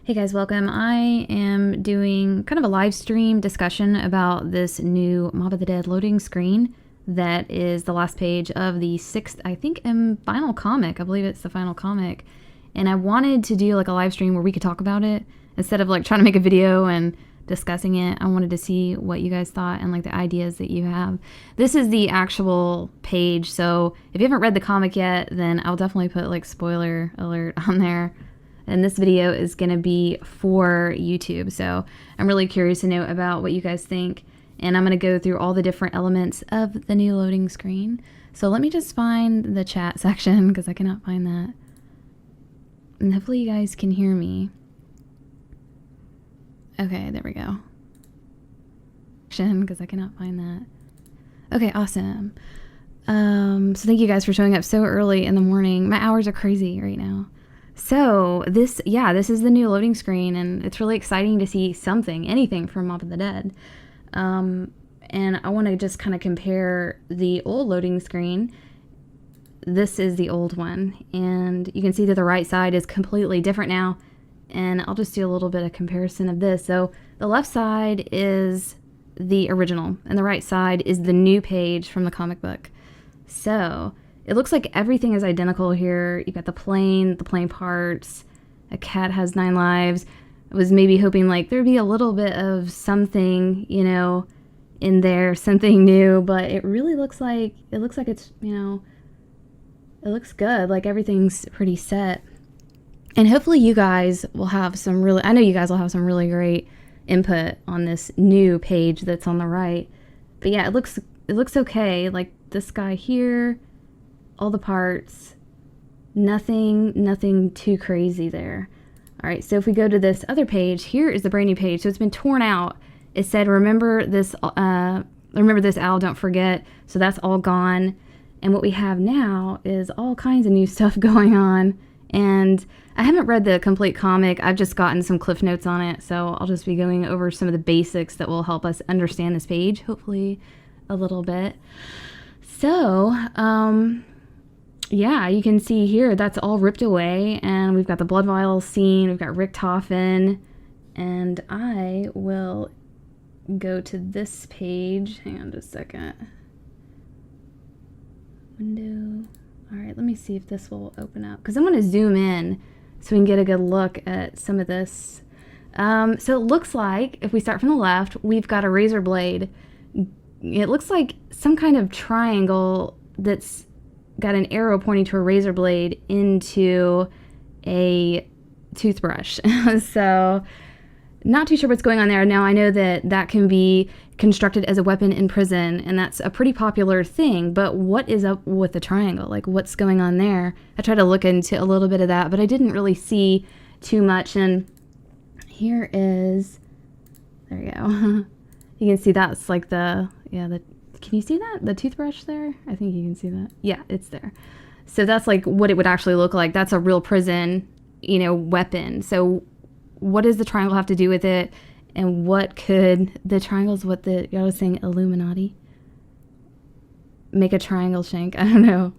Hey guys, welcome. I am doing kind of a live stream discussion about this new Mob of the Dead loading screen that is the last page of the sixth, I think, and final comic. I believe it's the final comic. And I wanted to do like a live stream where we could talk about it instead of like trying to make a video and discussing it. I wanted to see what you guys thought and like the ideas that you have. This is the actual page, so if you haven't read the comic yet, then I'll definitely put like spoiler alert on there. And this video is going to be for YouTube, so I'm really curious to know about what you guys think. And I'm going to go through all the different elements of the new loading screen. So let me just find the chat section because I cannot find that. And hopefully you guys can hear me. Okay, there we go. Because I cannot find that. Okay, awesome. So thank you guys for showing up so early in the morning. My hours are crazy right now. So this is the new loading screen, and it's really exciting to see anything from Mob of the Dead. And I want to just kind of compare the old loading screen. This is the old one, and you can see that the right side is completely different now. And I'll just do a little bit of comparison of this. So the left side is the original, and the right side is the new page from the comic book. So it looks like everything is identical here. You've got the plane parts. A cat has 9 lives. I was maybe hoping like there'd be a little bit of something, you know, in there, something new, but it really looks like it's, you know, it looks good. Like everything's pretty set. And hopefully you guys will have I know you guys will have some really great input on this new page that's on the right. But yeah, it looks okay. Like this guy here, all the parts, nothing too crazy there. All right, so if we go to this other page, here is the brand new page. So it's been torn out. It said, remember this owl, don't forget. So that's all gone. And what we have now is all kinds of new stuff going on. And I haven't read the complete comic. I've just gotten some cliff notes on it. So I'll just be going over some of the basics that will help us understand this page, hopefully a little bit. So, yeah, you can see here that's all ripped away, and we've got the blood vial scene, we've got Richtofen, and I will go to this page. Hang on just a second. Window. All right, let me see if this will open up, because I'm going to zoom in so we can get a good look at some of this. So it looks like, if we start from the left, we've got a razor blade. It looks like some kind of triangle that's got an arrow pointing to a razor blade into a toothbrush. So not too sure what's going on there. Now I know that can be constructed as a weapon in prison, and that's a pretty popular thing, but what is up with the triangle? Like what's going on there? I tried to look into a little bit of that, but I didn't really see too much. And here is, there you go. You can see that's like can you see that? The toothbrush there? I think you can see that. Yeah, it's there. So that's like what it would actually look like. That's a real prison, you know, weapon. So what does the triangle have to do with it? And what could the triangle's what I was saying, Illuminati? Make a triangle shank. I don't know.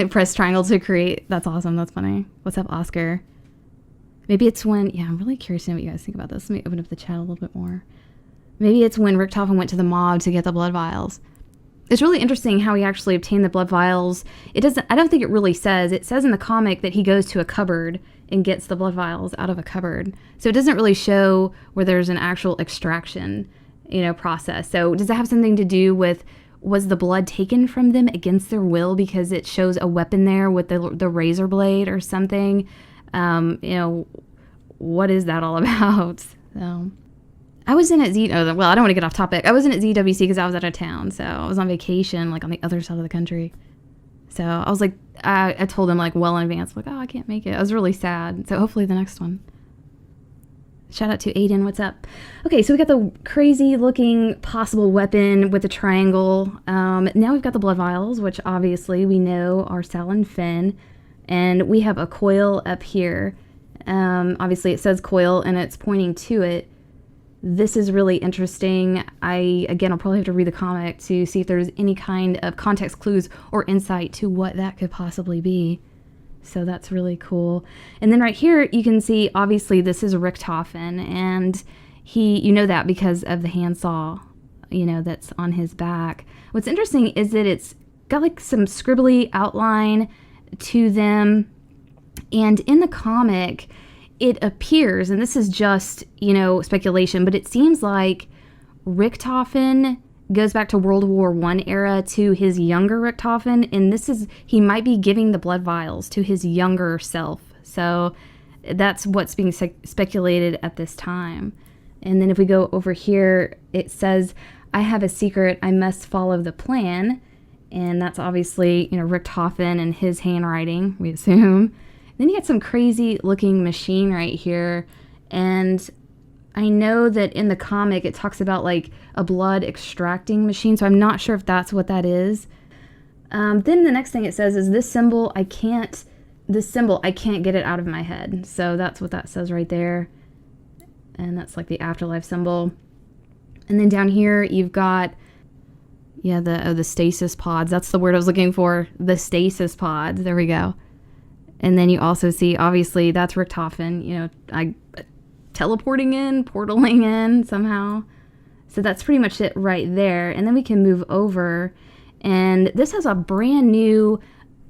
Press triangle to create. That's awesome. That's funny. What's up, Oscar? Maybe it's I'm really curious to know what you guys think about this. Let me open up the chat a little bit more. Maybe it's when Richtofen went to the mob to get the blood vials. It's really interesting how he actually obtained the blood vials. I don't think it really says. It says in the comic that he goes to a cupboard and gets the blood vials out of a cupboard. So it doesn't really show where there's an actual extraction, you know, process. So does it have something to do with, was the blood taken from them against their will because it shows a weapon there with the razor blade or something? You know, what is that all about? So I was in at I don't want to get off topic. I wasn't at ZWC because I was out of town. So I was on vacation, like on the other side of the country. So I was like, I told them like well in advance, like, oh, I can't make it. I was really sad. So hopefully the next one. Shout out to Aiden. What's up? Okay, so we got the crazy looking possible weapon with the triangle. Now we've got the blood vials, which obviously we know are Sal and Finn. And we have a coil up here. Obviously it says coil and it's pointing to it. This is really interesting. I'll probably have to read the comic to see if there's any kind of context clues or insight to what that could possibly be. So that's really cool. And then right here, you can see, obviously, this is Richtofen, and you know that because of the handsaw, that's on his back. What's interesting is that it's got like some scribbly outline to them. And in the comic, it appears, and this is just, speculation, but it seems like Richtofen goes back to World War I era to his younger Richtofen, and he might be giving the blood vials to his younger self. So that's what's being speculated at this time. And then if we go over here, it says, I have a secret, I must follow the plan. And that's obviously, Richtofen and his handwriting, we assume. Then you got some crazy looking machine right here. And I know that in the comic it talks about like a blood extracting machine, so I'm not sure if that's what that is. Then the next thing it says is this symbol, I can't get it out of my head. So that's what that says right there. And that's like the afterlife symbol. And then down here you've got, the stasis pods. That's the word I was looking for. The stasis pods. There we go. And then you also see, obviously, that's Richtofen, teleporting in, portaling in somehow. So that's pretty much it right there. And then we can move over. And this has a brand new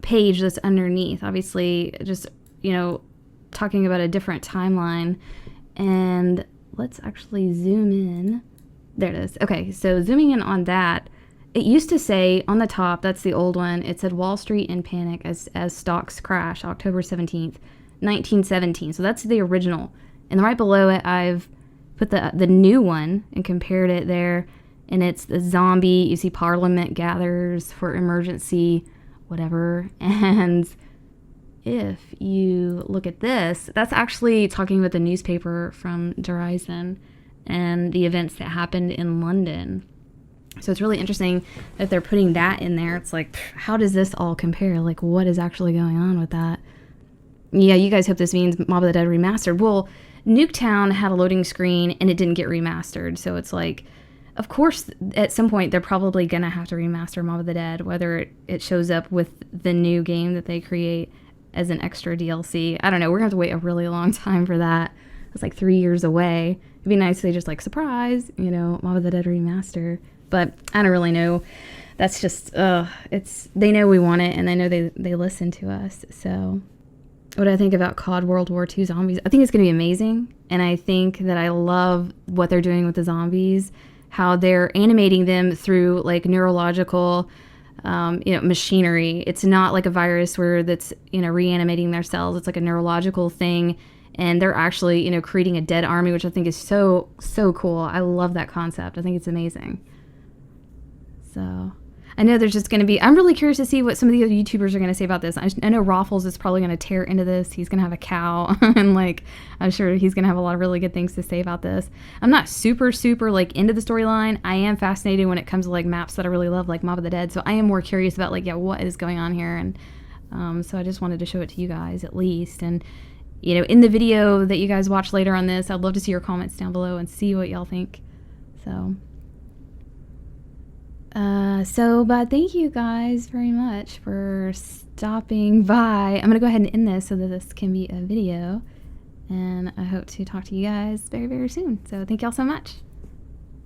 page that's underneath. Obviously, just, talking about a different timeline. And let's actually zoom in. There it is. Okay, so zooming in on that. It used to say on the top, that's the old one, it said Wall Street in panic as stocks crash, October 17th, 1917. So that's the original. And right below it, I've put the new one and compared it there. And it's the zombie. You see Parliament gathers for emergency, whatever. And if you look at this, that's actually talking about the newspaper from Horizon and the events that happened in London. So it's really interesting that they're putting that in there. It's like, how does this all compare? Like, what is actually going on with that? Yeah, you guys hope this means Mob of the Dead remastered. Well, Nuketown had a loading screen and it didn't get remastered. So it's like, of course, at some point, they're probably going to have to remaster Mob of the Dead, whether it shows up with the new game that they create as an extra DLC. I don't know. We're going to have to wait a really long time for that. It's like 3 years away. It'd be nice if they just like, surprise, Mob of the Dead remaster. But I don't really know. That's just, they know we want it, and they know they listen to us. So what do I think about COD World War II Zombies? I think it's going to be amazing, and I think that I love what they're doing with the zombies, how they're animating them through, like, neurological, machinery. It's not like a virus where that's, reanimating their cells. It's like a neurological thing, and they're actually, creating a dead army, which I think is so, so cool. I love that concept. I think it's amazing. So I know there's just going to be, I'm really curious to see what some of the other YouTubers are going to say about this. I know Raffles is probably going to tear into this. He's going to have a cow and I'm sure he's going to have a lot of really good things to say about this. I'm not super into the storyline. I am fascinated when it comes to maps that I really love, like Mob of the Dead. So I am more curious about what is going on here. And so I just wanted to show it to you guys at least. And, in the video that you guys watch later on this, I'd love to see your comments down below and see what y'all think. But thank you guys very much for stopping by. I'm going to go ahead and end this so that this can be a video. And I hope to talk to you guys very, very soon. So thank y'all so much.